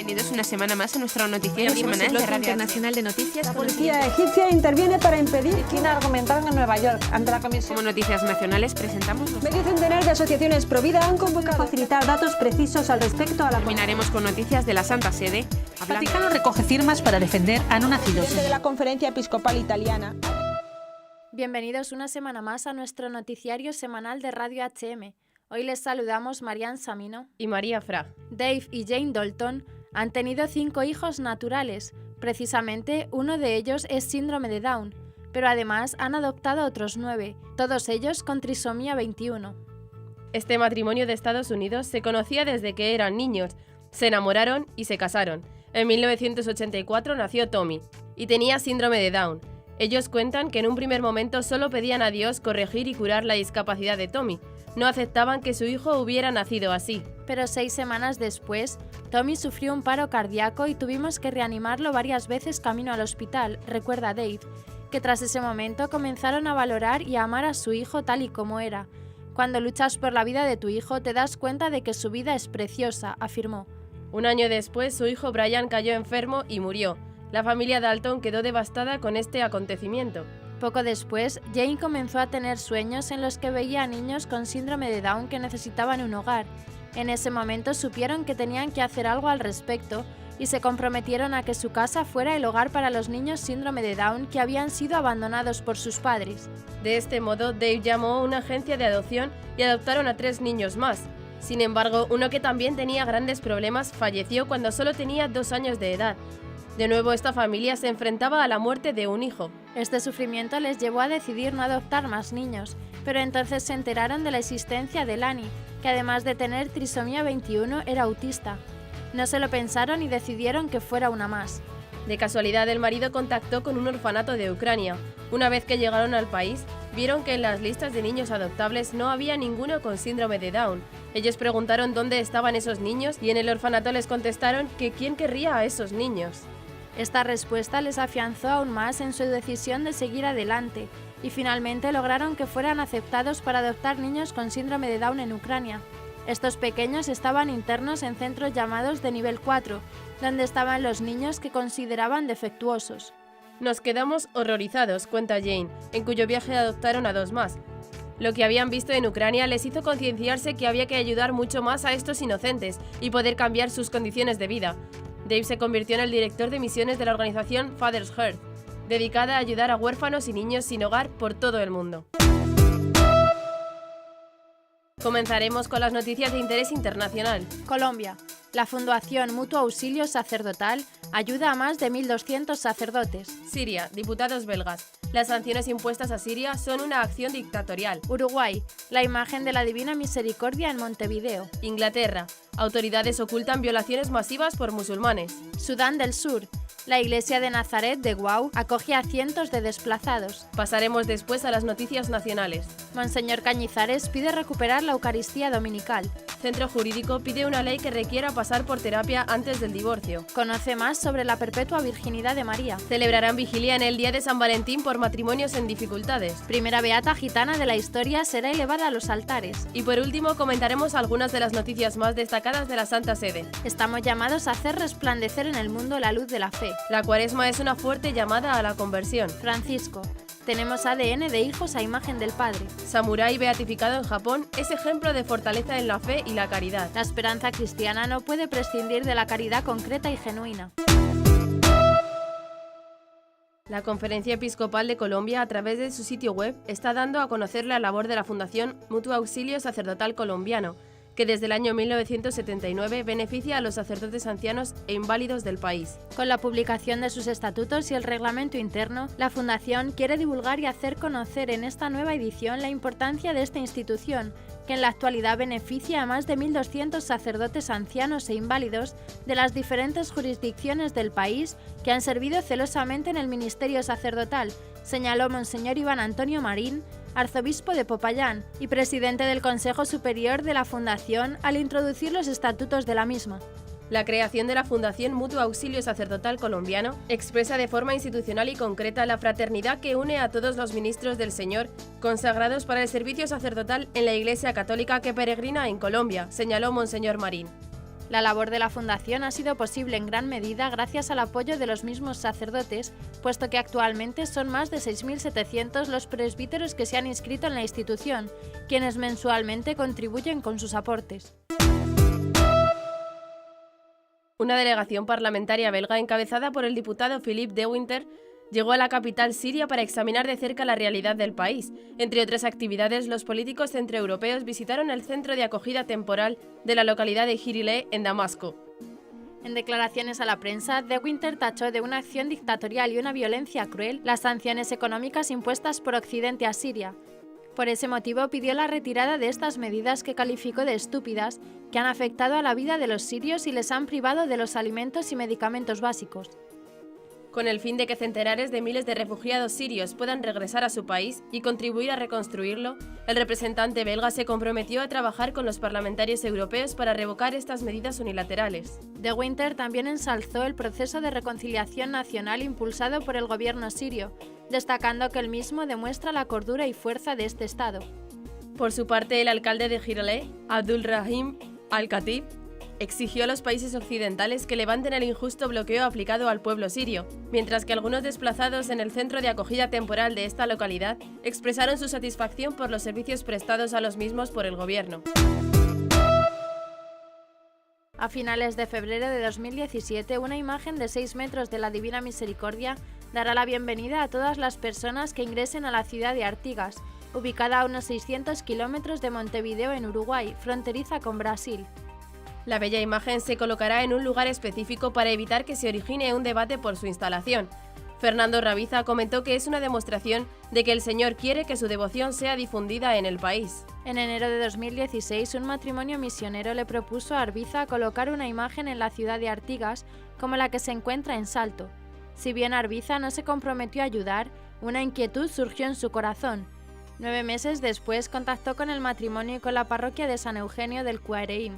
Bienvenidos una semana más a nuestro noticiero semanal de Radio Internacional de Noticias. La policía egipcia interviene para impedir que argumentaran en Nueva York ante la comisión. Como noticias nacionales presentamos Medio centenar de asociaciones pro vida han convocado a facilitar datos precisos al respecto a la... Terminaremos con noticias de la Santa Sede. El Vaticano recoge firmas para defender a no nacidos. De la Conferencia Episcopal Italiana. Bienvenidos una semana más a nuestro noticiario semanal de Radio HM. Hoy les saludamos Marian Samino y María Fra. Dave y Jane Dalton han tenido 5 hijos naturales. Precisamente uno de ellos es síndrome de Down, pero además han adoptado otros 9, todos ellos con trisomía 21. Este matrimonio de Estados Unidos se conocía desde que eran niños, se enamoraron y se casaron. En 1984 nació Tommy y tenía síndrome de Down. Ellos cuentan que en un primer momento solo pedían a Dios corregir y curar la discapacidad de Tommy. No aceptaban que su hijo hubiera nacido así. Pero 6 semanas después, Tommy sufrió un paro cardíaco y tuvimos que reanimarlo varias veces camino al hospital, recuerda Dave, que tras ese momento comenzaron a valorar y a amar a su hijo tal y como era. Cuando luchas por la vida de tu hijo te das cuenta de que su vida es preciosa, afirmó. Un año después, su hijo Brian cayó enfermo y murió. La familia Dalton quedó devastada con este acontecimiento. Poco después, Jane comenzó a tener sueños en los que veía a niños con síndrome de Down que necesitaban un hogar. En ese momento supieron que tenían que hacer algo al respecto y se comprometieron a que su casa fuera el hogar para los niños síndrome de Down que habían sido abandonados por sus padres. De este modo, Dave llamó a una agencia de adopción y adoptaron a 3 niños más. Sin embargo, uno que también tenía grandes problemas falleció cuando solo tenía 2 años de edad. De nuevo, esta familia se enfrentaba a la muerte de un hijo. Este sufrimiento les llevó a decidir no adoptar más niños, pero entonces se enteraron de la existencia de Lani, que además de tener trisomía 21 era autista. No se lo pensaron y decidieron que fuera una más. De casualidad, el marido contactó con un orfanato de Ucrania. Una vez que llegaron al país, vieron que en las listas de niños adoptables no había ninguno con síndrome de Down. Ellos preguntaron dónde estaban esos niños y en el orfanato les contestaron que quién querría a esos niños. Esta respuesta les afianzó aún más en su decisión de seguir adelante y finalmente lograron que fueran aceptados para adoptar niños con síndrome de Down en Ucrania. Estos pequeños estaban internos en centros llamados de nivel 4, donde estaban los niños que consideraban defectuosos. Nos quedamos horrorizados, cuenta Jane, en cuyo viaje adoptaron a 2 más. Lo que habían visto en Ucrania les hizo concienciarse que había que ayudar mucho más a estos inocentes y poder cambiar sus condiciones de vida. Dave se convirtió en el director de misiones de la organización Father's Heart, dedicada a ayudar a huérfanos y niños sin hogar por todo el mundo. Comenzaremos con las noticias de interés internacional. Colombia. La Fundación Mutuo Auxilio Sacerdotal ayuda a más de 1.200 sacerdotes. Siria. Diputados belgas. Las sanciones impuestas a Siria son una acción dictatorial. Uruguay. La imagen de la Divina Misericordia en Montevideo. Inglaterra. Autoridades ocultan violaciones masivas por musulmanes. Sudán del Sur. La iglesia de Nazaret de Guau acoge a cientos de desplazados. Pasaremos después a las noticias nacionales. Monseñor Cañizares pide recuperar la Eucaristía dominical. Centro Jurídico pide una ley que requiera pasar por terapia antes del divorcio. Conoce más sobre la perpetua virginidad de María. Celebrarán vigilia en el día de San Valentín por matrimonios en dificultades. Primera beata gitana de la historia será elevada a los altares. Y por último comentaremos algunas de las noticias más destacadas de la Santa Sede. Estamos llamados a hacer resplandecer en el mundo la luz de la fe. La Cuaresma es una fuerte llamada a la conversión. Francisco. Tenemos ADN de hijos a imagen del Padre. Samurái beatificado en Japón es ejemplo de fortaleza en la fe y la caridad. La esperanza cristiana no puede prescindir de la caridad concreta y genuina. La Conferencia Episcopal de Colombia, a través de su sitio web, está dando a conocer la labor de la Fundación Mutuo Auxilio Sacerdotal Colombiano, que desde el año 1979 beneficia a los sacerdotes ancianos e inválidos del país. Con la publicación de sus estatutos y el reglamento interno, la Fundación quiere divulgar y hacer conocer en esta nueva edición la importancia de esta institución, que en la actualidad beneficia a más de 1.200 sacerdotes ancianos e inválidos de las diferentes jurisdicciones del país que han servido celosamente en el ministerio sacerdotal, señaló Monseñor Iván Antonio Marín, arzobispo de Popayán y presidente del Consejo Superior de la Fundación, al introducir los estatutos de la misma. La creación de la Fundación Mutuo Auxilio Sacerdotal Colombiano expresa de forma institucional y concreta la fraternidad que une a todos los ministros del Señor consagrados para el servicio sacerdotal en la Iglesia Católica que peregrina en Colombia, señaló Monseñor Marín. La labor de la fundación ha sido posible en gran medida gracias al apoyo de los mismos sacerdotes, puesto que actualmente son más de 6.700 los presbíteros que se han inscrito en la institución, quienes mensualmente contribuyen con sus aportes. Una delegación parlamentaria belga encabezada por el diputado Philippe de Winter llegó a la capital siria para examinar de cerca la realidad del país. Entre otras actividades, los políticos centroeuropeos visitaron el centro de acogida temporal de la localidad de Hirile, en Damasco. En declaraciones a la prensa, De Winter tachó de una acción dictatorial y una violencia cruel las sanciones económicas impuestas por Occidente a Siria. Por ese motivo pidió la retirada de estas medidas que calificó de estúpidas, que han afectado a la vida de los sirios y les han privado de los alimentos y medicamentos básicos. Con el fin de que centenares de miles de refugiados sirios puedan regresar a su país y contribuir a reconstruirlo, el representante belga se comprometió a trabajar con los parlamentarios europeos para revocar estas medidas unilaterales. De Winter también ensalzó el proceso de reconciliación nacional impulsado por el gobierno sirio, destacando que el mismo demuestra la cordura y fuerza de este Estado. Por su parte, el alcalde de Hirile, Abdul Rahim Al-Khatib, exigió a los países occidentales que levanten el injusto bloqueo aplicado al pueblo sirio, mientras que algunos desplazados en el centro de acogida temporal de esta localidad expresaron su satisfacción por los servicios prestados a los mismos por el gobierno. A finales de febrero de 2017, una imagen de 6 metros de la Divina Misericordia dará la bienvenida a todas las personas que ingresen a la ciudad de Artigas, ubicada a unos 600 kilómetros de Montevideo en Uruguay, fronteriza con Brasil. La bella imagen se colocará en un lugar específico para evitar que se origine un debate por su instalación. Fernando Rabiza comentó que es una demostración de que el Señor quiere que su devoción sea difundida en el país. En enero de 2016, un matrimonio misionero le propuso a Arbiza colocar una imagen en la ciudad de Artigas como la que se encuentra en Salto. Si bien Arbiza no se comprometió a ayudar, una inquietud surgió en su corazón. 9 meses después contactó con el matrimonio y con la parroquia de San Eugenio del Cuareim.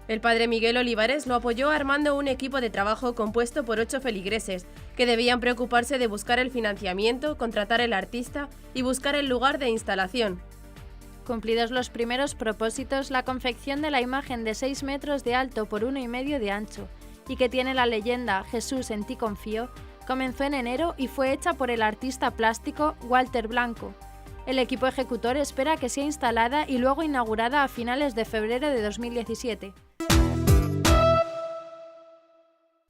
El padre Miguel Olivares lo apoyó armando un equipo de trabajo compuesto por 8 feligreses, que debían preocuparse de buscar el financiamiento, contratar el artista y buscar el lugar de instalación. Cumplidos los primeros propósitos, la confección de la imagen de 6 metros de alto por 1,5 de ancho, y que tiene la leyenda «Jesús, en ti confío», comenzó en enero y fue hecha por el artista plástico Walter Blanco. El equipo ejecutor espera que sea instalada y luego inaugurada a finales de febrero de 2017.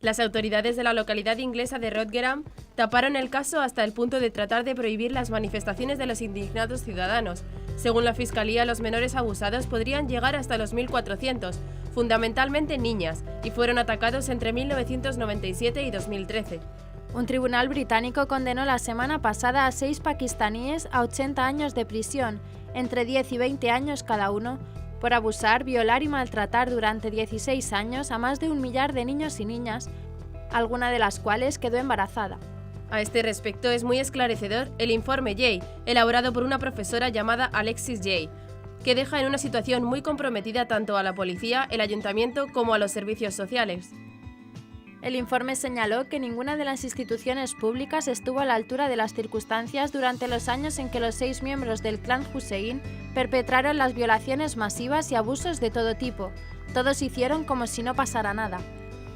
Las autoridades de la localidad inglesa de Rotherham taparon el caso hasta el punto de tratar de prohibir las manifestaciones de los indignados ciudadanos. Según la Fiscalía, los menores abusados podrían llegar hasta los 1.400, fundamentalmente niñas, y fueron atacados entre 1997 y 2013. Un tribunal británico condenó la semana pasada a 6 pakistaníes a 80 años de prisión, entre 10 y 20 años cada uno, por abusar, violar y maltratar durante 16 años a más de 1 millar de niños y niñas, alguna de las cuales quedó embarazada. A este respecto es muy esclarecedor el informe Jay, elaborado por una profesora llamada Alexis Jay, que deja en una situación muy comprometida tanto a la policía, el ayuntamiento como a los servicios sociales. El informe señaló que ninguna de las instituciones públicas estuvo a la altura de las circunstancias durante los años en que los 6 miembros del clan Hussein perpetraron las violaciones masivas y abusos de todo tipo. Todos hicieron como si no pasara nada.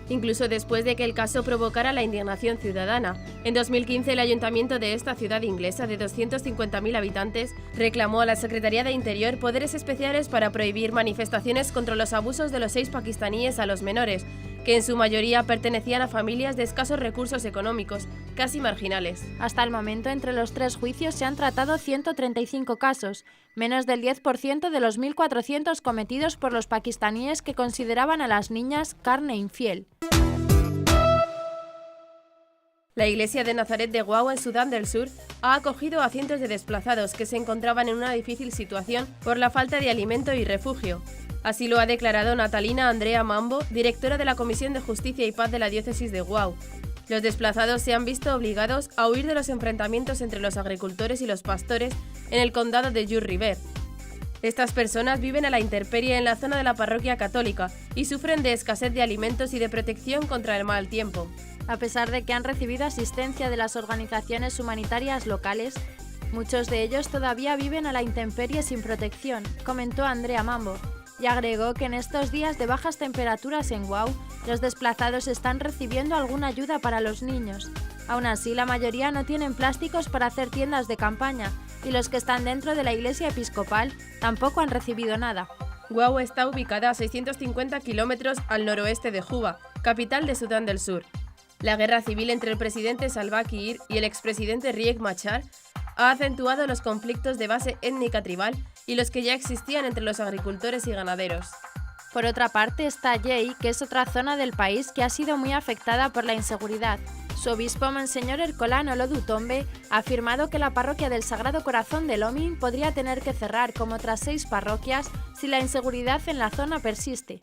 Incluso después de que el caso provocara la indignación ciudadana. En 2015, el ayuntamiento de esta ciudad inglesa de 250.000 habitantes reclamó a la Secretaría de Interior poderes especiales para prohibir manifestaciones contra los abusos de los 6 pakistaníes a los menores, que en su mayoría pertenecían a familias de escasos recursos económicos, casi marginales. Hasta el momento, entre los 3 juicios se han tratado 135 casos, menos del 10% de los 1.400 cometidos por los pakistaníes que consideraban a las niñas carne infiel. La iglesia de Nazaret de Wau, en Sudán del Sur, ha acogido a cientos de desplazados que se encontraban en una difícil situación por la falta de alimento y refugio. Así lo ha declarado Natalina Andrea Mambo, directora de la Comisión de Justicia y Paz de la Diócesis de Wau. Los desplazados se han visto obligados a huir de los enfrentamientos entre los agricultores y los pastores en el condado de Jur River. Estas personas viven a la intemperie en la zona de la parroquia católica y sufren de escasez de alimentos y de protección contra el mal tiempo. A pesar de que han recibido asistencia de las organizaciones humanitarias locales, muchos de ellos todavía viven a la intemperie sin protección, comentó Andrea Mambo. y agregó que en estos días de bajas temperaturas en Wau, los desplazados están recibiendo alguna ayuda para los niños. Aún así, la mayoría no tienen plásticos para hacer tiendas de campaña, y los que están dentro de la iglesia episcopal tampoco han recibido nada. Wau está ubicada a 650 kilómetros al noroeste de Juba, capital de Sudán del Sur. La guerra civil entre el presidente Salva Kiir y el expresidente Riek Machar ha acentuado los conflictos de base étnica tribal y los que ya existían entre los agricultores y ganaderos. Por otra parte está Yei, que es otra zona del país que ha sido muy afectada por la inseguridad. Su obispo, Monseñor Ercolán Olodu Tombe, ha afirmado que la parroquia del Sagrado Corazón de Lomin podría tener que cerrar como otras 6 parroquias si la inseguridad en la zona persiste.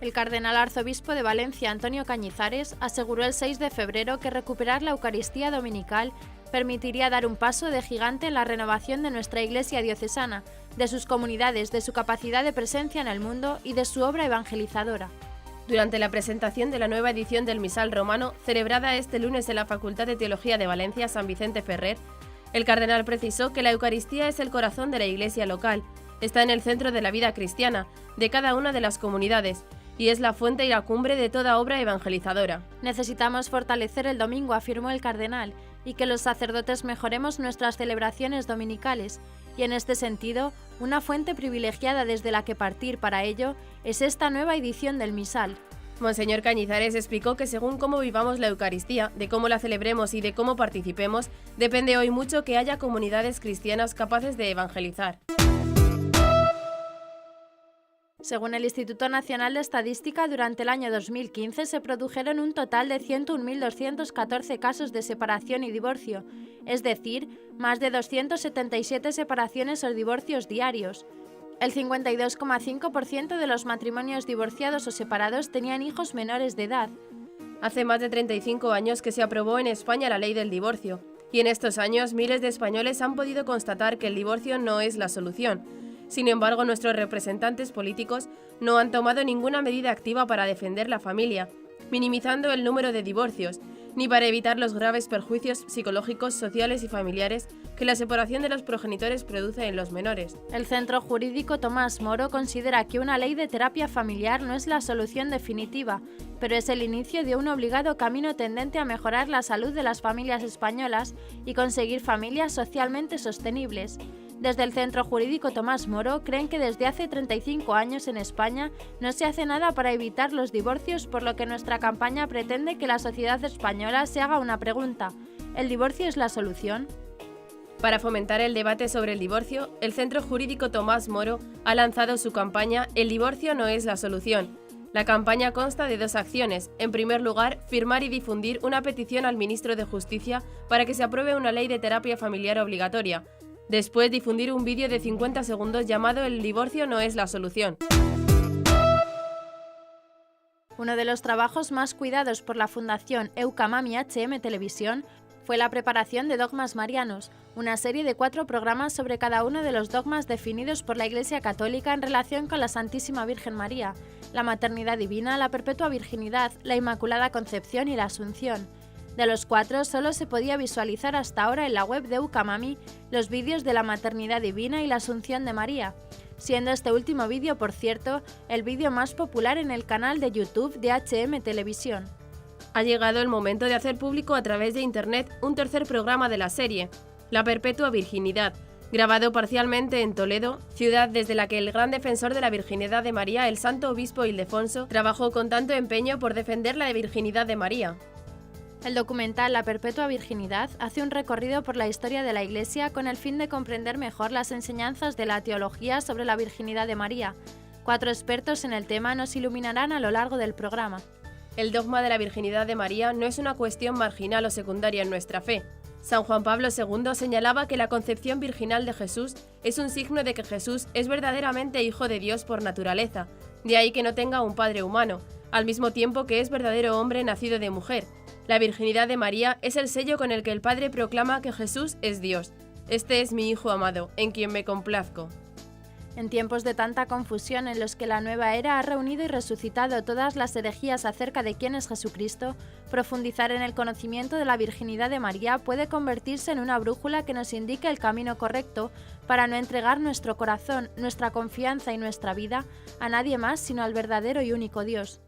El cardenal arzobispo de Valencia, Antonio Cañizares, aseguró el 6 de febrero que recuperar la Eucaristía dominical permitiría dar un paso de gigante en la renovación de nuestra Iglesia diocesana, de sus comunidades, de su capacidad de presencia en el mundo y de su obra evangelizadora. Durante la presentación de la nueva edición del Misal Romano, celebrada este lunes en la Facultad de Teología de Valencia San Vicente Ferrer, el cardenal precisó que la Eucaristía es el corazón de la Iglesia local, está en el centro de la vida cristiana, de cada una de las comunidades, y es la fuente y la cumbre de toda obra evangelizadora. Necesitamos fortalecer el domingo, afirmó el cardenal, y que los sacerdotes mejoremos nuestras celebraciones dominicales, y en este sentido, una fuente privilegiada desde la que partir para ello es esta nueva edición del Misal. Monseñor Cañizares explicó que según cómo vivamos la Eucaristía, de cómo la celebremos y de cómo participemos, depende hoy mucho que haya comunidades cristianas capaces de evangelizar. Según el Instituto Nacional de Estadística, durante el año 2015 se produjeron un total de 101.214 casos de separación y divorcio, es decir, más de 277 separaciones o divorcios diarios. El 52,5% de los matrimonios divorciados o separados tenían hijos menores de edad. Hace más de 35 años que se aprobó en España la ley del divorcio, y en estos años miles de españoles han podido constatar que el divorcio no es la solución. Sin embargo, nuestros representantes políticos no han tomado ninguna medida activa para defender la familia, minimizando el número de divorcios, ni para evitar los graves perjuicios psicológicos, sociales y familiares que la separación de los progenitores produce en los menores. El Centro Jurídico Tomás Moro considera que una ley de terapia familiar no es la solución definitiva, pero es el inicio de un obligado camino tendente a mejorar la salud de las familias españolas y conseguir familias socialmente sostenibles. Desde el Centro Jurídico Tomás Moro creen que desde hace 35 años en España no se hace nada para evitar los divorcios, por lo que nuestra campaña pretende que la sociedad española se haga una pregunta: ¿el divorcio es la solución? Para fomentar el debate sobre el divorcio, el Centro Jurídico Tomás Moro ha lanzado su campaña El divorcio no es la solución. La campaña consta de 2 acciones. En primer lugar, firmar y difundir una petición al ministro de Justicia para que se apruebe una ley de terapia familiar obligatoria. Después, difundir un vídeo de 50 segundos llamado El divorcio no es la solución. Uno de los trabajos más cuidados por la Fundación Eucamami HM Televisión fue la preparación de Dogmas Marianos, una serie de 4 programas sobre cada uno de los dogmas definidos por la Iglesia Católica en relación con la Santísima Virgen María, la maternidad divina, la perpetua virginidad, la Inmaculada Concepción y la Asunción. De los 4, solo se podía visualizar hasta ahora en la web de Eucamami los vídeos de la maternidad divina y la Asunción de María, siendo este último vídeo, por cierto, el vídeo más popular en el canal de YouTube de HM Televisión. Ha llegado el momento de hacer público a través de Internet un tercer programa de la serie, La Perpetua Virginidad, grabado parcialmente en Toledo, ciudad desde la que el gran defensor de la virginidad de María, el santo obispo Ildefonso, trabajó con tanto empeño por defender la virginidad de María. El documental La Perpetua Virginidad hace un recorrido por la historia de la Iglesia con el fin de comprender mejor las enseñanzas de la teología sobre la virginidad de María. 4 expertos en el tema nos iluminarán a lo largo del programa. El dogma de la virginidad de María no es una cuestión marginal o secundaria en nuestra fe. San Juan Pablo II señalaba que la concepción virginal de Jesús es un signo de que Jesús es verdaderamente Hijo de Dios por naturaleza, de ahí que no tenga un padre humano, al mismo tiempo que es verdadero hombre nacido de mujer. La virginidad de María es el sello con el que el Padre proclama que Jesús es Dios. Este es mi Hijo amado, en quien me complazco. En tiempos de tanta confusión en los que la nueva era ha reunido y resucitado todas las herejías acerca de quién es Jesucristo, profundizar en el conocimiento de la virginidad de María puede convertirse en una brújula que nos indique el camino correcto para no entregar nuestro corazón, nuestra confianza y nuestra vida a nadie más sino al verdadero y único Dios.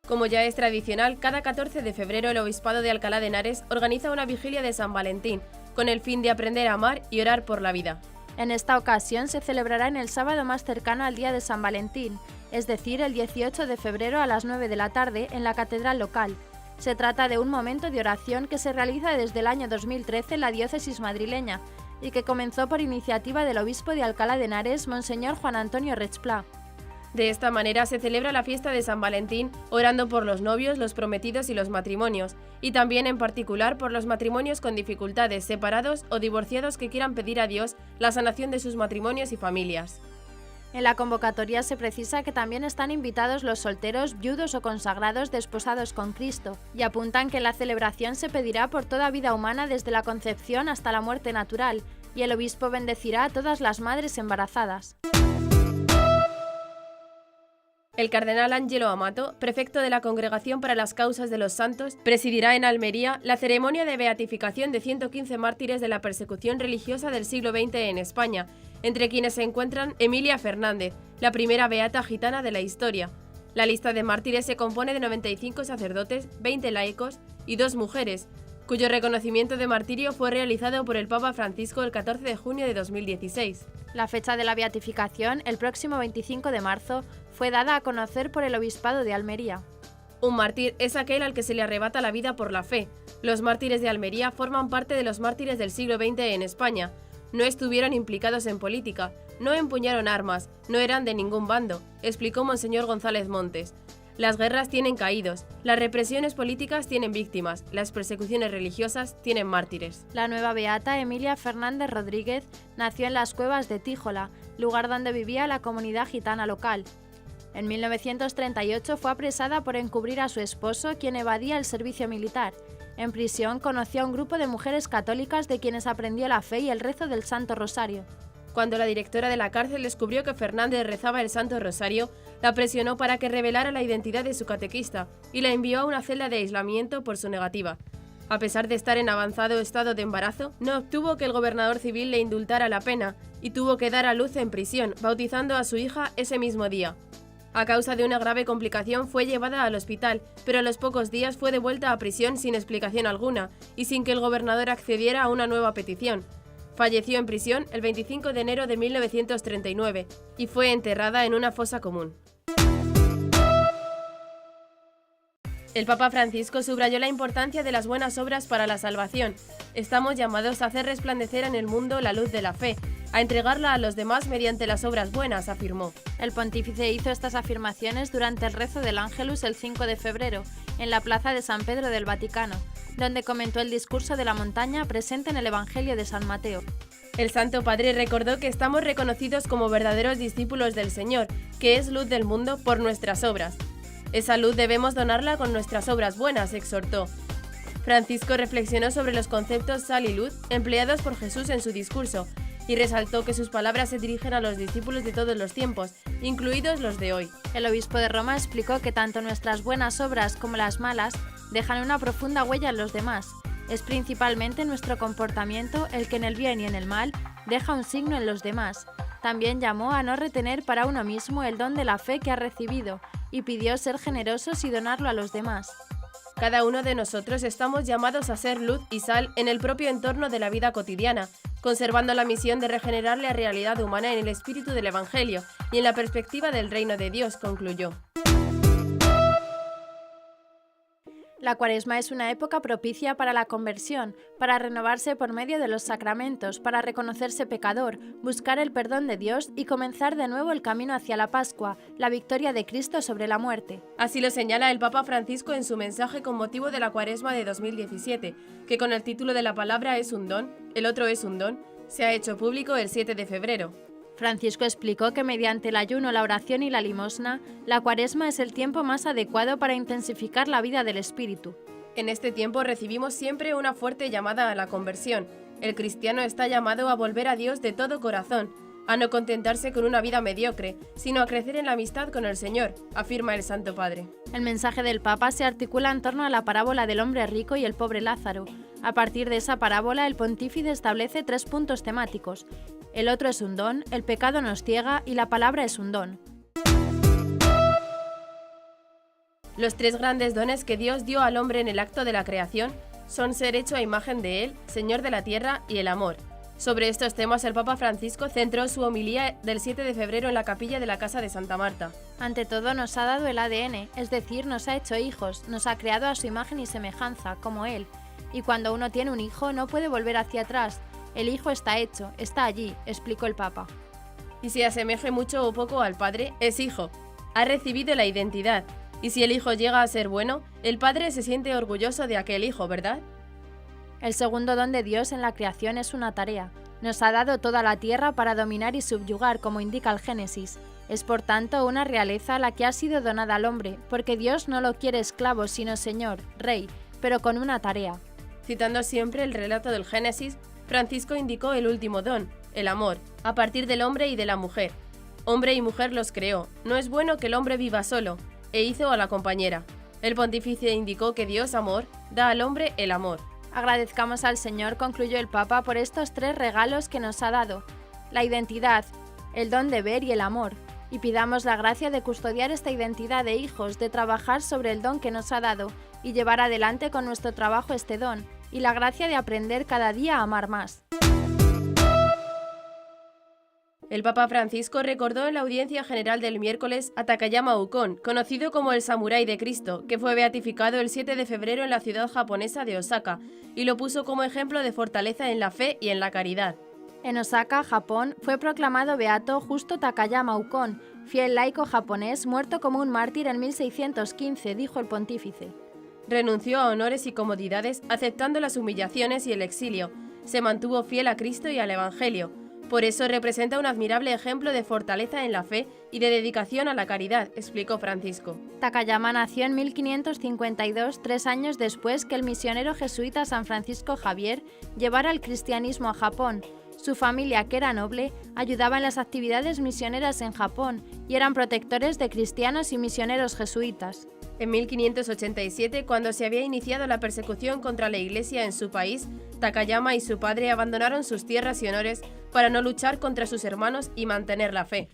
Como ya es tradicional, cada 14 de febrero el Obispado de Alcalá de Henares organiza una vigilia de San Valentín, con el fin de aprender a amar y orar por la vida. En esta ocasión se celebrará en el sábado más cercano al día de San Valentín, es decir, el 18 de febrero a las 9 de la tarde en la catedral local. Se trata de un momento de oración que se realiza desde el año 2013 en la diócesis madrileña y que comenzó por iniciativa del obispo de Alcalá de Henares, Monseñor Juan Antonio Rechplá. De esta manera se celebra la fiesta de San Valentín orando por los novios, los prometidos y los matrimonios, y también en particular por los matrimonios con dificultades, separados o divorciados que quieran pedir a Dios la sanación de sus matrimonios y familias. En la convocatoria se precisa que también están invitados los solteros, viudos o consagrados desposados con Cristo, y apuntan que en la celebración se pedirá por toda vida humana desde la concepción hasta la muerte natural, y el obispo bendecirá a todas las madres embarazadas. El cardenal Angelo Amato, prefecto de la Congregación para las Causas de los Santos, presidirá en Almería la ceremonia de beatificación de 115 mártires de la persecución religiosa del siglo XX en España, entre quienes se encuentran Emilia Fernández, la primera beata gitana de la historia. La lista de mártires se compone de 95 sacerdotes, 20 laicos y 2 mujeres, cuyo reconocimiento de martirio fue realizado por el Papa Francisco el 14 de junio de 2016. La fecha de la beatificación, el próximo 25 de marzo, fue dada a conocer por el Obispado de Almería. Un mártir es aquel al que se le arrebata la vida por la fe. Los mártires de Almería forman parte de los mártires del siglo XX en España. No estuvieron implicados en política, no empuñaron armas, no eran de ningún bando, explicó Monseñor González Montes. Las guerras tienen caídos, las represiones políticas tienen víctimas, las persecuciones religiosas tienen mártires. La nueva beata Emilia Fernández Rodríguez nació en las cuevas de Tíjola, lugar donde vivía la comunidad gitana local. En 1938 fue apresada por encubrir a su esposo, quien evadía el servicio militar. En prisión conoció a un grupo de mujeres católicas de quienes aprendió la fe y el rezo del Santo Rosario. Cuando la directora de la cárcel descubrió que Fernández rezaba el Santo Rosario, la presionó para que revelara la identidad de su catequista y la envió a una celda de aislamiento por su negativa. A pesar de estar en avanzado estado de embarazo, no obtuvo que el gobernador civil le indultara la pena y tuvo que dar a luz en prisión, bautizando a su hija ese mismo día. A causa de una grave complicación fue llevada al hospital, pero a los pocos días fue devuelta a prisión sin explicación alguna y sin que el gobernador accediera a una nueva petición. Falleció en prisión el 25 de enero de 1939 y fue enterrada en una fosa común. El Papa Francisco subrayó la importancia de las buenas obras para la salvación. Estamos llamados a hacer resplandecer en el mundo la luz de la fe, a entregarla a los demás mediante las obras buenas, afirmó. El pontífice hizo estas afirmaciones durante el rezo del Ángelus el 5 de febrero, en la plaza de San Pedro del Vaticano, donde comentó el discurso de la montaña presente en el Evangelio de San Mateo. El Santo Padre recordó que estamos reconocidos como verdaderos discípulos del Señor, que es luz del mundo por nuestras obras. Esa luz debemos donarla con nuestras obras buenas, exhortó. Francisco reflexionó sobre los conceptos sal y luz empleados por Jesús en su discurso y resaltó que sus palabras se dirigen a los discípulos de todos los tiempos, incluidos los de hoy. El obispo de Roma explicó que tanto nuestras buenas obras como las malas dejan una profunda huella en los demás. Es principalmente nuestro comportamiento el que en el bien y en el mal deja un signo en los demás. También llamó a no retener para uno mismo el don de la fe que ha recibido y pidió ser generosos y donarlo a los demás. Cada uno de nosotros estamos llamados a ser luz y sal en el propio entorno de la vida cotidiana, conservando la misión de regenerar la realidad humana en el espíritu del Evangelio y en la perspectiva del reino de Dios, concluyó. La Cuaresma es una época propicia para la conversión, para renovarse por medio de los sacramentos, para reconocerse pecador, buscar el perdón de Dios y comenzar de nuevo el camino hacia la Pascua, la victoria de Cristo sobre la muerte. Así lo señala el Papa Francisco en su mensaje con motivo de la Cuaresma de 2017, que con el título de La palabra es un don, el otro es un don, se ha hecho público el 7 de febrero. Francisco explicó que mediante el ayuno, la oración y la limosna, la Cuaresma es el tiempo más adecuado para intensificar la vida del Espíritu. En este tiempo recibimos siempre una fuerte llamada a la conversión. El cristiano está llamado a volver a Dios de todo corazón, a no contentarse con una vida mediocre, sino a crecer en la amistad con el Señor, afirma el Santo Padre. El mensaje del Papa se articula en torno a la parábola del hombre rico y el pobre Lázaro. A partir de esa parábola, el pontífice establece 3 puntos temáticos. El otro es un don, el pecado nos ciega y la palabra es un don. Los 3 grandes dones que Dios dio al hombre en el acto de la creación son ser hecho a imagen de Él, Señor de la tierra, y el amor. Sobre estos temas el Papa Francisco centró su homilía del 7 de febrero en la capilla de la Casa de Santa Marta. Ante todo nos ha dado el ADN, es decir, nos ha hecho hijos, nos ha creado a su imagen y semejanza, como Él. Y cuando uno tiene un hijo no puede volver hacia atrás. El hijo está hecho, está allí, explicó el Papa. Y si asemeje mucho o poco al Padre, es hijo. Ha recibido la identidad. Y si el hijo llega a ser bueno, el Padre se siente orgulloso de aquel hijo, ¿verdad? El segundo don de Dios en la creación es una tarea. Nos ha dado toda la tierra para dominar y subyugar, como indica el Génesis. Es por tanto una realeza la que ha sido donada al hombre, porque Dios no lo quiere esclavo, sino Señor, Rey, pero con una tarea. Citando siempre el relato del Génesis, Francisco indicó el último don, el amor, a partir del hombre y de la mujer. Hombre y mujer los creó. No es bueno que el hombre viva solo, e hizo a la compañera. El pontífice indicó que Dios, amor, da al hombre el amor. Agradezcamos al Señor, concluyó el Papa, por estos 3 regalos que nos ha dado: la identidad, el don de ver y el amor. Y pidamos la gracia de custodiar esta identidad de hijos, de trabajar sobre el don que nos ha dado y llevar adelante con nuestro trabajo este don, y la gracia de aprender cada día a amar más. El Papa Francisco recordó en la audiencia general del miércoles a Takayama Ukon, conocido como el Samurái de Cristo, que fue beatificado el 7 de febrero en la ciudad japonesa de Osaka, y lo puso como ejemplo de fortaleza en la fe y en la caridad. En Osaka, Japón, fue proclamado beato Justo Takayama Ukon, fiel laico japonés muerto como un mártir en 1615, dijo el pontífice. Renunció a honores y comodidades, aceptando las humillaciones y el exilio. Se mantuvo fiel a Cristo y al Evangelio. Por eso representa un admirable ejemplo de fortaleza en la fe y de dedicación a la caridad, explicó Francisco. Takayama nació en 1552, 3 años después que el misionero jesuita San Francisco Javier llevara el cristianismo a Japón. Su familia, que era noble, ayudaba en las actividades misioneras en Japón y eran protectores de cristianos y misioneros jesuitas. En 1587, cuando se había iniciado la persecución contra la Iglesia en su país, Takayama y su padre abandonaron sus tierras y honores para no luchar contra sus hermanos y mantener la fe.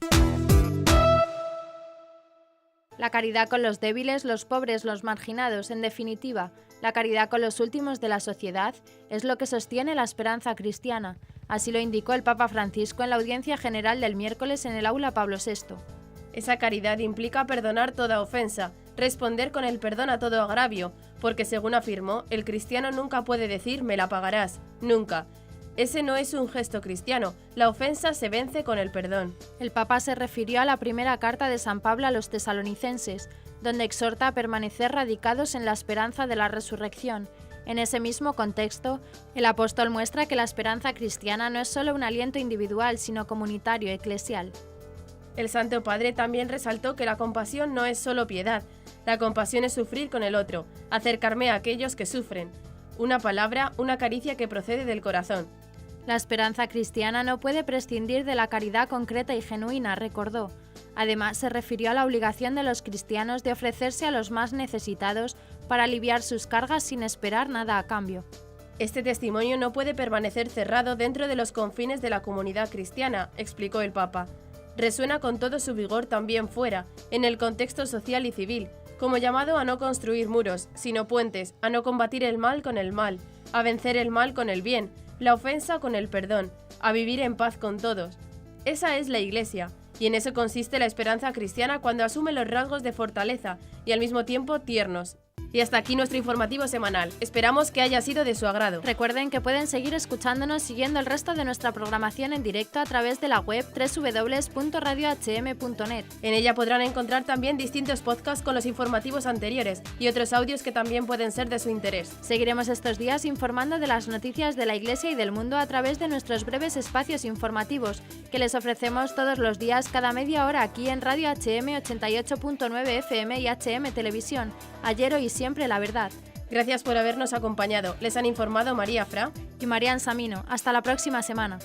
La caridad con los débiles, los pobres, los marginados, en definitiva, la caridad con los últimos de la sociedad, es lo que sostiene la esperanza cristiana. Así lo indicó el Papa Francisco en la audiencia general del miércoles en el Aula Pablo VI. Esa caridad implica perdonar toda ofensa, responder con el perdón a todo agravio, porque según afirmó, el cristiano nunca puede decir me la pagarás, nunca. Ese no es un gesto cristiano, la ofensa se vence con el perdón. El Papa se refirió a la primera carta de San Pablo a los tesalonicenses, donde exhorta a permanecer radicados en la esperanza de la resurrección. En ese mismo contexto, el apóstol muestra que la esperanza cristiana no es solo un aliento individual, sino comunitario, eclesial. El Santo Padre también resaltó que la compasión no es solo piedad, la compasión es sufrir con el otro, acercarme a aquellos que sufren. Una palabra, una caricia que procede del corazón. La esperanza cristiana no puede prescindir de la caridad concreta y genuina, recordó. Además, se refirió a la obligación de los cristianos de ofrecerse a los más necesitados para aliviar sus cargas sin esperar nada a cambio. Este testimonio no puede permanecer cerrado dentro de los confines de la comunidad cristiana, explicó el Papa. Resuena con todo su vigor también fuera, en el contexto social y civil, como llamado a no construir muros, sino puentes, a no combatir el mal con el mal, a vencer el mal con el bien, la ofensa con el perdón, a vivir en paz con todos. Esa es la Iglesia, y en eso consiste la esperanza cristiana cuando asume los rasgos de fortaleza y al mismo tiempo tiernos. Y hasta aquí nuestro informativo semanal. Esperamos que haya sido de su agrado. Recuerden que pueden seguir escuchándonos siguiendo el resto de nuestra programación en directo a través de la web www.radiohm.net. En ella podrán encontrar también distintos podcasts con los informativos anteriores y otros audios que también pueden ser de su interés. Seguiremos estos días informando de las noticias de la Iglesia y del mundo a través de nuestros breves espacios informativos que les ofrecemos todos los días cada media hora aquí en Radio HM 88.9 FM y HM Televisión. Ayer, hoy y siempre la verdad. Gracias por habernos acompañado. Les han informado María Fra y Marian Samino. Hasta la próxima semana.